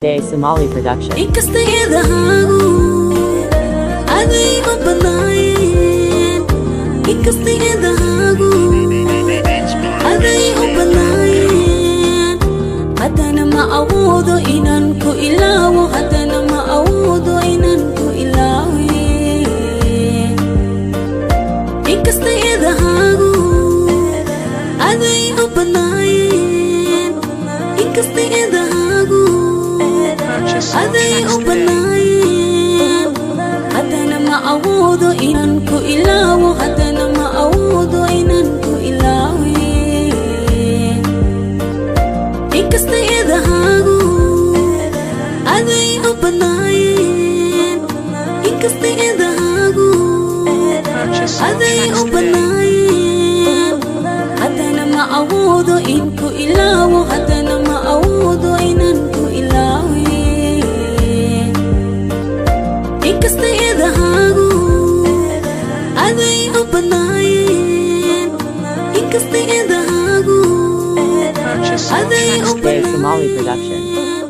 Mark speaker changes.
Speaker 1: Day Somali Production.
Speaker 2: Ikastayedahagu aday mabanayen. Ikastayedahagu aday ubanayen. Hadana maawudo inan ko ilawo. Hadana maawudo inan ko ilawi. Ikastayedahagu aday ubanayen. Ikastayedahagu aday ubanayen. Hadana maawudo inan ko ilawo. Hadana maawudo inan ko ilawi. Ikastayedahagu aday ubanayen. Ikastayedahagu aday ubanayen. Hadana maawudo in ko ilawo. Hadana maawudo inan ko ilawi. Ikastayedahagu aday ubanayen. Ikastayedahagu aday
Speaker 1: Day Somali
Speaker 2: ubanayen.
Speaker 1: Production.